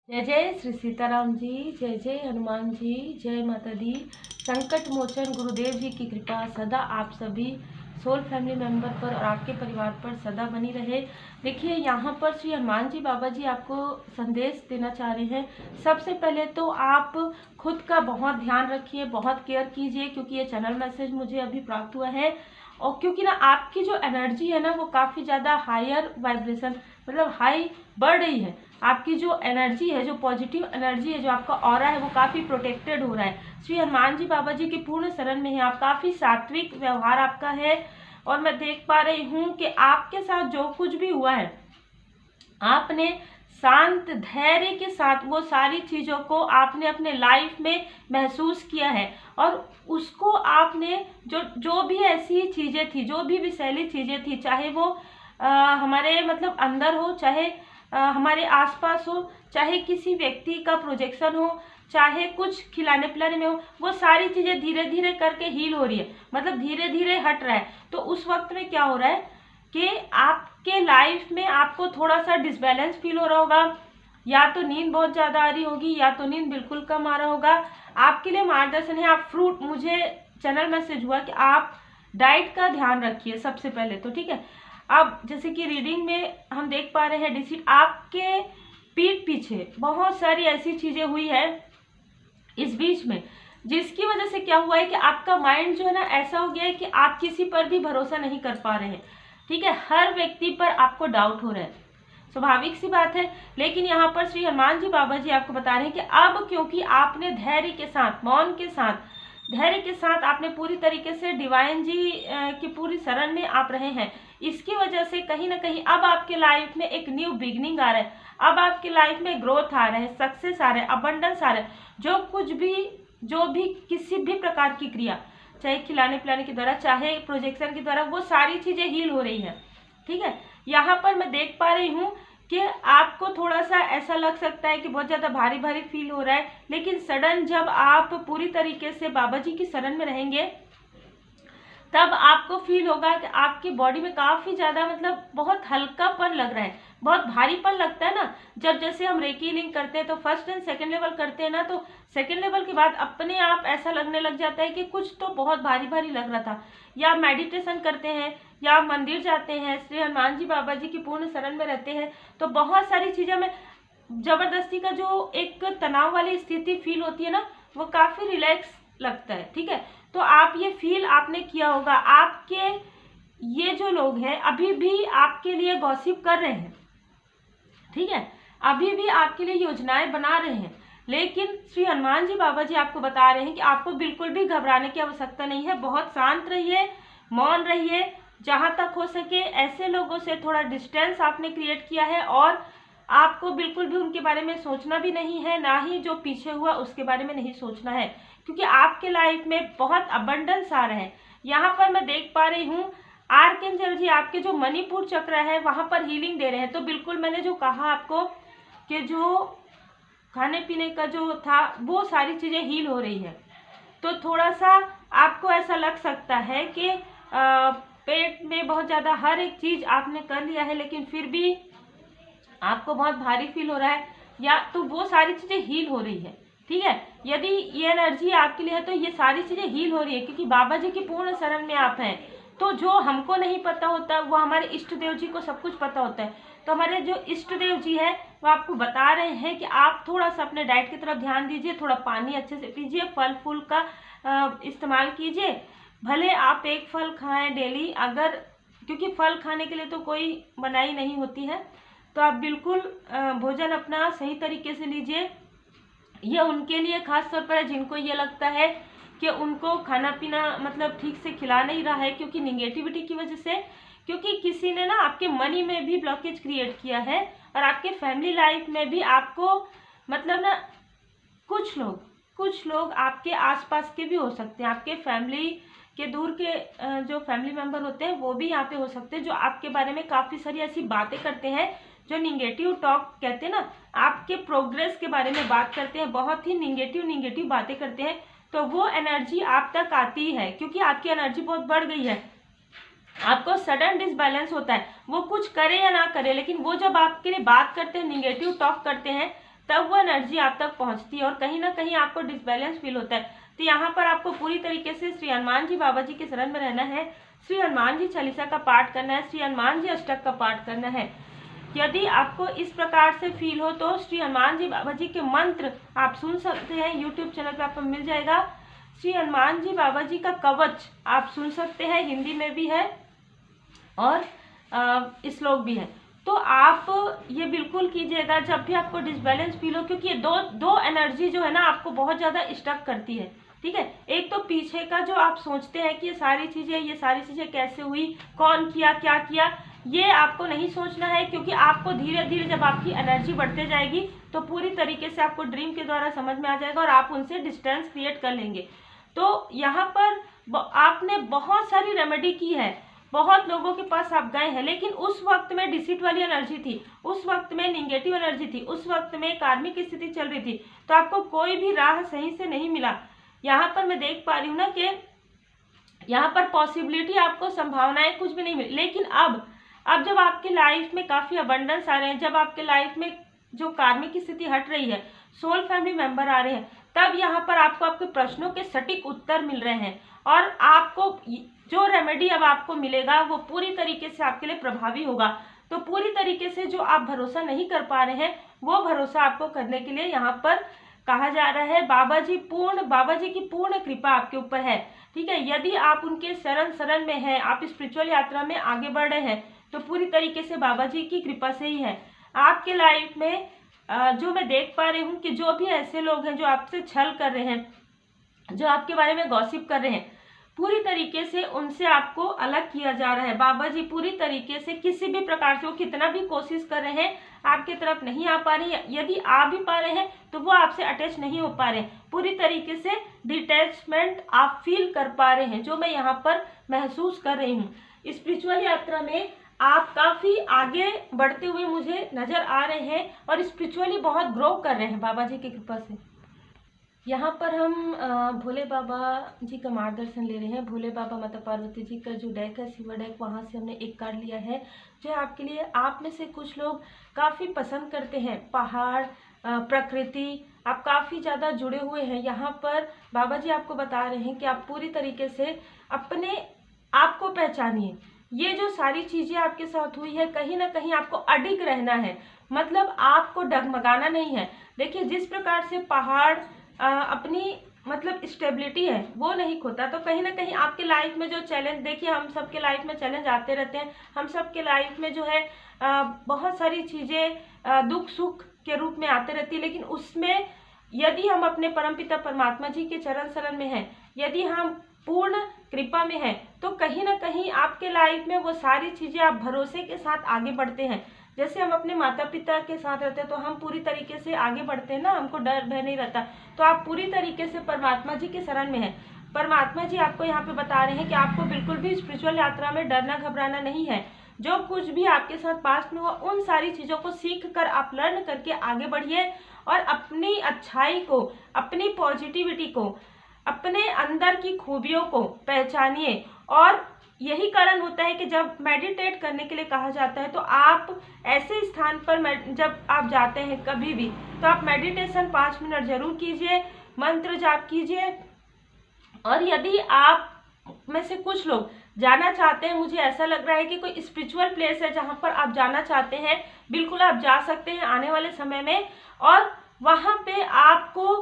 जय जय श्री सीताराम जी, जय जय हनुमान जी, जय माता दी। संकट मोचन गुरुदेव जी की कृपा सदा आप सभी सोल फैमिली मेंबर पर और आपके परिवार पर सदा बनी रहे। देखिए, यहाँ पर श्री हनुमान जी बाबा जी आपको संदेश देना चाह रहे हैं। सबसे पहले तो आप खुद का बहुत ध्यान रखिए, बहुत केयर कीजिए, क्योंकि ये चैनल मैसेज मुझे अभी प्राप्त हुआ है। और क्योंकि ना आपकी जो एनर्जी है ना वो काफ़ी ज़्यादा हायर वाइब्रेशन मतलब हाई बढ़ रही है। आपकी जो एनर्जी है, जो पॉजिटिव एनर्जी है, जो आपका ऑरा है, वो काफ़ी प्रोटेक्टेड हो रहा है। श्री हनुमान जी बाबा जी की पूर्ण शरण में है आप। काफ़ी सात्विक व्यवहार आपका है और मैं देख पा रही हूँ कि आपके साथ जो कुछ भी हुआ है, आपने शांत धैर्य के साथ वो सारी चीज़ों को आपने अपने लाइफ में महसूस किया है। और उसको आपने जो भी ऐसी चीज़ें थी, जो भी विषैली चीज़ें थी, चाहे वो हमारे मतलब अंदर हो, चाहे हमारे आसपास हो, चाहे किसी व्यक्ति का प्रोजेक्शन हो, चाहे कुछ खिलाने पिलाने में हो, वो सारी चीज़ें धीरे धीरे करके हील हो रही है, मतलब धीरे धीरे हट रहा है। तो उस वक्त में क्या हो रहा है कि आपके लाइफ में आपको थोड़ा सा डिसबैलेंस फील हो रहा होगा, या तो नींद बहुत ज़्यादा आ रही होगी, या तो नींद बिल्कुल कम आ रहा होगा। आपके लिए मार्गदर्शन है, आप फ्रूट, मुझे चैनल मैसेज हुआ कि आप डाइट का ध्यान रखिए सबसे पहले तो, ठीक है। अब जैसे कि रीडिंग में हम देख पा रहे हैं डिसीट, आपके पीठ पीछे बहुत सारी ऐसी चीज़ें हुई है इस बीच में, जिसकी वजह से क्या हुआ है कि आपका माइंड जो है ना ऐसा हो गया है कि आप किसी पर भी भरोसा नहीं कर पा रहे हैं, ठीक है। हर व्यक्ति पर आपको डाउट हो रहा है, स्वाभाविक सी बात है। लेकिन यहाँ पर श्री हनुमान जी बाबा जी आपको बता रहे हैं कि अब क्योंकि आपने धैर्य के साथ, मौन के साथ, धैर्य के साथ आपने पूरी तरीके से डिवाइन जी की पूरी शरण में आप रहे हैं, इसकी वजह से कहीं ना कहीं अब आपके लाइफ में एक न्यू बिगनिंग आ रहा है। अब आपके लाइफ में ग्रोथ आ रहा है, सक्सेस आ रहा है, अबंडेंस आ रहा है। जो भी किसी भी प्रकार की क्रिया, चाहे खिलाने पिलाने के द्वारा, चाहे प्रोजेक्शन के द्वारा, वो सारी चीजें हील हो रही है, ठीक है। यहाँ पर मैं देख पा रही हूँ कि आपको थोड़ा सा ऐसा लग सकता है कि बहुत ज़्यादा भारी भारी फील हो रहा है, लेकिन सडन जब आप पूरी तरीके से बाबा जी की शरण में रहेंगे तब आपको फील होगा कि आपकी बॉडी में काफ़ी ज़्यादा मतलब बहुत हल्कापन लग रहा है, बहुत भारीपन लगता है ना। जब जैसे हम रेकी लिंक करते हैं तो फर्स्ट एंड सेकंड लेवल करते हैं ना, तो सेकंड लेवल के बाद अपने आप ऐसा लगने लग जाता है कि कुछ तो बहुत भारी भारी लग रहा था। या मेडिटेशन करते हैं या मंदिर जाते हैं, श्री हनुमान जी बाबा जी की पूर्ण शरण में रहते हैं, तो बहुत सारी चीज़ें में जबरदस्ती का जो एक तनाव वाली स्थिति फील होती है ना, वो काफ़ी रिलैक्स लगता है, ठीक है। तो आप ये फील आपने किया होगा। आपके ये जो लोग हैं अभी भी आपके लिए गॉसिप कर रहे हैं, ठीक है, अभी भी आपके लिए योजनाएं बना रहे हैं, लेकिन श्री हनुमान जी बाबा जी आपको बता रहे हैं कि आपको बिल्कुल भी घबराने की आवश्यकता नहीं है। बहुत शांत रहिए, मौन रहिए, जहां तक हो सके ऐसे लोगों से थोड़ा डिस्टेंस आपने क्रिएट किया है, और आपको बिल्कुल भी उनके बारे में सोचना भी नहीं है, ना ही जो पीछे हुआ उसके बारे में नहीं सोचना है, क्योंकि आपके लाइफ में बहुत अबंडेंस आ रहा है। यहाँ पर मैं देख पा रही हूँ आर्कएंजल जी आपके जो मणिपुर चक्र है वहां पर हीलिंग दे रहे हैं। तो बिल्कुल मैंने जो कहा आपको कि जो खाने पीने का जो था वो सारी चीजें हील हो रही है, तो थोड़ा सा आपको ऐसा लग सकता है कि पेट में बहुत ज्यादा हर एक चीज आपने कर लिया है, लेकिन फिर भी आपको बहुत भारी फील हो रहा है, या तो वो सारी चीजें हील हो रही है, ठीक है। यदि ये एनर्जी आपके लिए है तो ये सारी चीजें हील हो रही है, क्योंकि बाबा जी की पूर्ण शरण में आप हैं। तो जो हमको नहीं पता होता वो हमारे इष्ट देव जी को सब कुछ पता होता है। तो हमारे जो इष्ट देव जी है वो आपको बता रहे हैं कि आप थोड़ा सा अपने डाइट की तरफ ध्यान दीजिए, थोड़ा पानी अच्छे से पीजिए, फल फूल का इस्तेमाल कीजिए। भले आप एक फल खाएं डेली, अगर क्योंकि फल खाने के लिए तो कोई मनाही नहीं होती है, तो आप बिल्कुल भोजन अपना सही तरीके से लीजिए। ये उनके लिए खास तौर पर है जिनको ये लगता है कि उनको खाना पीना मतलब ठीक से खिला नहीं रहा है, क्योंकि निगेटिविटी की वजह से, क्योंकि किसी ने ना आपके मनी में भी ब्लॉकेज क्रिएट किया है, और आपके फैमिली लाइफ में भी आपको मतलब ना कुछ लोग आपके आसपास के भी हो सकते हैं, आपके फैमिली के दूर के जो फैमिली मेंबर होते हैं वो भी यहाँ पे हो सकते हैं, जो आपके बारे में काफ़ी सारी ऐसी बातें करते हैं, जो निगेटिव टॉक कहते हैं ना, आपके प्रोग्रेस के बारे में बात करते हैं, बहुत ही निगेटिव बातें करते हैं। तो वो एनर्जी आप तक आती है क्योंकि आपकी एनर्जी बहुत बढ़ गई है। आपको सडन डिसबैलेंस होता है, वो कुछ करे या ना करे, लेकिन वो जब आपके लिए बात करते हैं, निगेटिव टॉक करते हैं, तब वो एनर्जी आप तक पहुंचती है और कहीं ना कहीं आपको डिसबैलेंस फील होता है। तो यहाँ पर आपको पूरी तरीके से श्री हनुमान जी बाबा जी के शरण में रहना है, श्री हनुमान जी चालीसा का पाठ करना है, श्री हनुमान जी अष्टक का पाठ करना है। यदि आपको इस प्रकार से फील हो तो श्री हनुमान जी बाबा जी के मंत्र आप सुन सकते हैं, यूट्यूब चैनल पे आपको मिल जाएगा। श्री हनुमान जी बाबा जी का कवच आप सुन सकते हैं, हिंदी में भी है और श्लोक भी है। तो आप ये बिल्कुल कीजिएगा जब भी आपको डिसबैलेंस फील हो, क्योंकि ये दो एनर्जी जो है ना आपको बहुत ज़्यादा स्टक करती है। ठीक है, एक तो पीछे का जो आप सोचते हैं कि ये सारी चीज़ें कैसे हुई, कौन किया, क्या किया, ये आपको नहीं सोचना है, क्योंकि आपको धीरे धीरे जब आपकी एनर्जी बढ़ते जाएगी तो पूरी तरीके से आपको ड्रीम के द्वारा समझ में आ जाएगा और आप उनसे डिस्टेंस क्रिएट कर लेंगे। तो यहाँ पर आपने बहुत सारी रेमेडी की है, बहुत लोगों के पास आप गए हैं, लेकिन उस वक्त में डिसीट वाली एनर्जी थी, उस वक्त में निगेटिव एनर्जी थी, उस वक्त में कार्मिक स्थिति चल रही थी, तो आपको कोई भी राह सही से नहीं मिला। यहाँ पर मैं देख पा रही हूँ ना कि यहाँ पर पॉसिबिलिटी, आपको संभावनाएं कुछ भी नहीं मिली। लेकिन अब जब आपके लाइफ में काफ़ी अबंडेंस आ रहे हैं, जब आपके लाइफ में जो कार्मिक स्थिति हट रही है, सोल फैमिली मेंबर आ रहे हैं, तब यहाँ पर आपको आपके प्रश्नों के सटीक उत्तर मिल रहे हैं और आपको जो रेमेडी अब आपको मिलेगा वो पूरी तरीके से आपके लिए प्रभावी होगा। तो पूरी तरीके से जो आप भरोसा नहीं कर पा रहे हैं वो भरोसा आपको करने के लिए यहाँ पर कहा जा रहा है। बाबा जी की पूर्ण कृपा आपके ऊपर है। ठीक है, यदि आप उनके शरण में हैं, आप स्पिरिचुअल यात्रा में आगे बढ़ रहे हैं, तो पूरी तरीके से बाबा जी की कृपा से ही है। आपके लाइफ में जो मैं देख पा रही हूँ कि जो भी ऐसे लोग हैं जो आपसे छल कर रहे हैं, जो आपके बारे में गॉसिप कर रहे हैं, पूरी तरीके से उनसे आपको अलग किया जा रहा है। बाबा जी पूरी तरीके से किसी भी प्रकार से वो कितना भी कोशिश कर रहे हैं आपके तरफ नहीं आ पा रहे हैं। यदि आ भी पा रहे हैं तो वो आपसे अटैच नहीं हो पा रहे हैं, पूरी तरीके से डिटैचमेंट आप फील कर पा रहे हैं, जो मैं यहाँ पर महसूस कर रही हूँ। स्पिरिचुअल यात्रा में आप काफ़ी आगे बढ़ते हुए मुझे नज़र आ रहे हैं और स्पिरिचुअली बहुत ग्रो कर रहे हैं बाबा जी की कृपा से। यहाँ पर हम भोले बाबा जी का मार्गदर्शन ले रहे हैं। भोले बाबा माता पार्वती जी का जो डेक है, शिवा डेक, वहाँ से हमने एक कार्ड लिया है जो आपके लिए, आप में से कुछ लोग काफ़ी पसंद करते हैं पहाड़, प्रकृति, आप काफ़ी ज़्यादा जुड़े हुए हैं। यहाँ पर बाबा जी आपको बता रहे हैं कि आप पूरी तरीके से अपने आप को पहचानिए। ये जो सारी चीज़ें आपके साथ हुई है, कहीं ना कहीं आपको अडिग रहना है, मतलब आपको डगमगाना नहीं है। देखिए, जिस प्रकार से पहाड़ अपनी मतलब स्टेबिलिटी है वो नहीं खोता, तो कहीं ना कहीं आपके लाइफ में जो चैलेंज, देखिए हम सबके लाइफ में चैलेंज आते रहते हैं, हम सबके लाइफ में जो है बहुत सारी चीज़ें दुख सुख के रूप में आते रहती है, लेकिन उसमें यदि हम अपने परमपिता परमात्मा जी के चरण शरण में हैं, यदि हम पूर्ण कृपा में हैं, तो कहीं ना कहीं आपके लाइफ में वो सारी चीज़ें आप भरोसे के साथ आगे बढ़ते हैं। जैसे हम अपने माता पिता के साथ रहते हैं तो हम पूरी तरीके से आगे बढ़ते हैं ना, हमको डर भय नहीं रहता। तो आप पूरी तरीके से परमात्मा जी के शरण में हैं। परमात्मा जी आपको यहाँ पे बता रहे हैं कि आपको बिल्कुल भी स्पिरिचुअल यात्रा में डरना घबराना नहीं है। जो कुछ भी आपके साथ पास्ट में हुआ, उन सारी चीज़ों को सीख कर आप लर्न करके आगे बढ़िए और अपनी अच्छाई को, अपनी पॉजिटिविटी को, अपने अंदर की खूबियों को पहचानिए। और यही कारण होता है कि जब मेडिटेट करने के लिए कहा जाता है तो आप ऐसे स्थान पर जब आप जाते हैं कभी भी, तो आप मेडिटेशन 5 मिनट जरूर कीजिए, मंत्र जाप कीजिए। और यदि आप में से कुछ लोग जाना चाहते हैं, मुझे ऐसा लग रहा है कि कोई स्पिरिचुअल प्लेस है जहाँ पर आप जाना चाहते हैं, बिल्कुल आप जा सकते हैं आने वाले समय में। और वहाँ पे आपको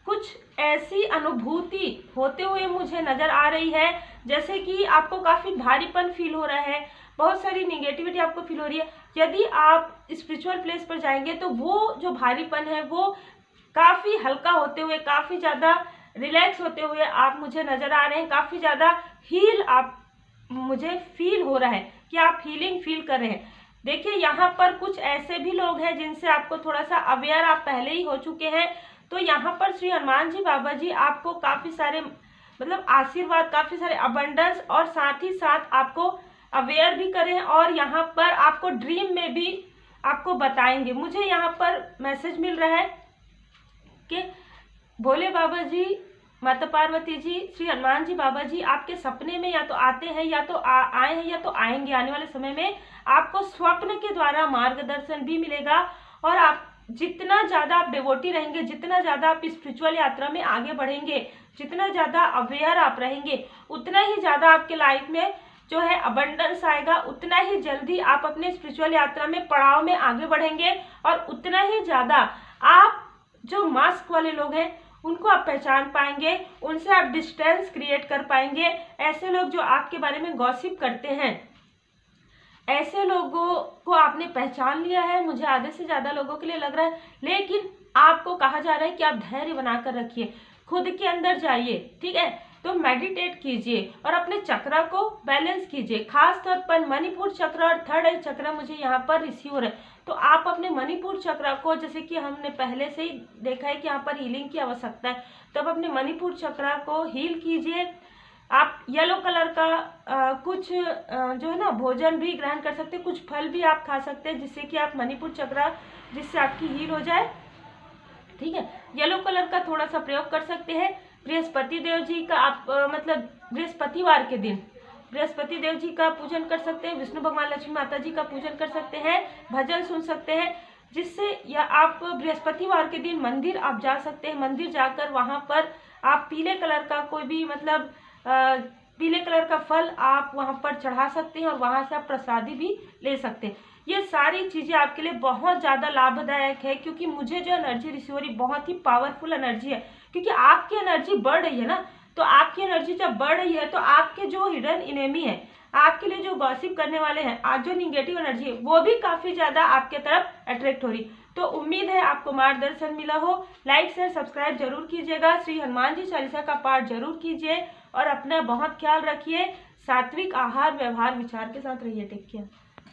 कुछ ऐसी अनुभूति होते हुए मुझे नज़र आ रही है, जैसे कि आपको काफ़ी भारीपन फील हो रहा है, बहुत सारी निगेटिविटी आपको फील हो रही है। यदि आप स्पिरिचुअल प्लेस पर जाएंगे तो वो जो भारीपन है वो काफ़ी हल्का होते हुए, काफ़ी ज़्यादा रिलैक्स होते हुए आप मुझे नज़र आ रहे हैं। काफ़ी ज़्यादा हील आप मुझे फील हो रहा है कि आप हीलिंग फील कर रहे हैं। देखिए, यहाँ पर कुछ ऐसे भी लोग हैं जिनसे आपको थोड़ा सा अवेयर आप पहले ही हो चुके हैं। तो यहाँ पर श्री हनुमान जी बाबा जी आपको काफ़ी सारे मतलब आशीर्वाद, काफ़ी सारे अबंडेंस और साथ ही साथ आपको अवेयर भी करें और यहाँ पर आपको ड्रीम में भी आपको बताएंगे। मुझे यहाँ पर मैसेज मिल रहा है कि भोले बाबा जी, माता पार्वती जी, श्री हनुमान जी बाबा जी आपके सपने में या तो आते हैं, या तो आए हैं, या तो आएंगे। आने वाले समय में आपको स्वप्न के द्वारा मार्गदर्शन भी मिलेगा और आप जितना ज़्यादा आप डिवोटी रहेंगे, जितना ज़्यादा आप स्पिरिचुअल यात्रा में आगे बढ़ेंगे, जितना ज़्यादा अवेयर आप रहेंगे, उतना ही ज़्यादा आपके लाइफ में जो है अबंडेंस आएगा, उतना ही जल्दी आप अपने स्पिरिचुअल यात्रा में पड़ाव में आगे बढ़ेंगे, और उतना ही ज़्यादा आप जो मास्क वाले लोग हैं उनको आप पहचान पाएंगे, उनसे आप डिस्टेंस क्रिएट कर पाएंगे। ऐसे लोग जो आपके बारे में गॉसिप करते हैं, ऐसे लोगों को आपने पहचान लिया है, मुझे आधे से ज़्यादा लोगों के लिए लग रहा है। लेकिन आपको कहा जा रहा है कि आप धैर्य बनाकर रखिए, खुद के अंदर जाइए, ठीक है। तो मेडिटेट कीजिए और अपने चक्रा को बैलेंस कीजिए, खास तौर पर मणिपुर चक्र और थर्ड आई चक्र मुझे यहाँ पर रिसीव हो रहा है। तो आप अपने मणिपुर चक्र को, जैसे कि हमने पहले से ही देखा है कि यहाँ पर हीलिंग की आवश्यकता है, तो आप अपने मणिपुर चक्र को हील कीजिए। आप येलो कलर का कुछ जो है ना भोजन भी ग्रहण कर सकते हैं, कुछ फल भी आप खा सकते हैं, जिससे कि आप मणिपुर चक्र, जिससे आपकी हील हो जाए, ठीक है। येलो कलर का थोड़ा सा प्रयोग कर सकते हैं। बृहस्पति देव जी का आप मतलब बृहस्पतिवार के दिन बृहस्पति देव जी का पूजन कर सकते हैं, विष्णु भगवान लक्ष्मी माता जी का पूजन कर सकते हैं, भजन सुन सकते हैं, जिससे या आप बृहस्पतिवार के दिन मंदिर आप जा सकते हैं। मंदिर जाकर वहाँ पर आप पीले कलर का कोई भी मतलब पीले कलर का फल आप वहाँ पर चढ़ा सकते हैं और वहाँ से आप प्रसादी भी ले सकते हैं। ये सारी चीज़ें आपके लिए बहुत ज़्यादा लाभदायक है, क्योंकि मुझे जो एनर्जी रिसीव हो रही बहुत ही पावरफुल एनर्जी है, क्योंकि आपकी एनर्जी बढ़ रही है ना। तो आपकी एनर्जी जब बढ़ रही है तो आपके जो हिडन इनेमी है, आपके लिए जो गॉसिप करने वाले हैं, आज जो निगेटिव एनर्जी है, वो भी काफ़ी ज़्यादा आपके तरफ अट्रैक्ट हो रही। तो उम्मीद है आपको मार्गदर्शन मिला हो। लाइक शेयर सब्सक्राइब जरूर कीजिएगा। श्री हनुमान जी चालीसा का पाठ जरूर कीजिए और अपना बहुत ख्याल रखिए। सात्विक आहार व्यवहार विचार के साथ रहिए। Take care.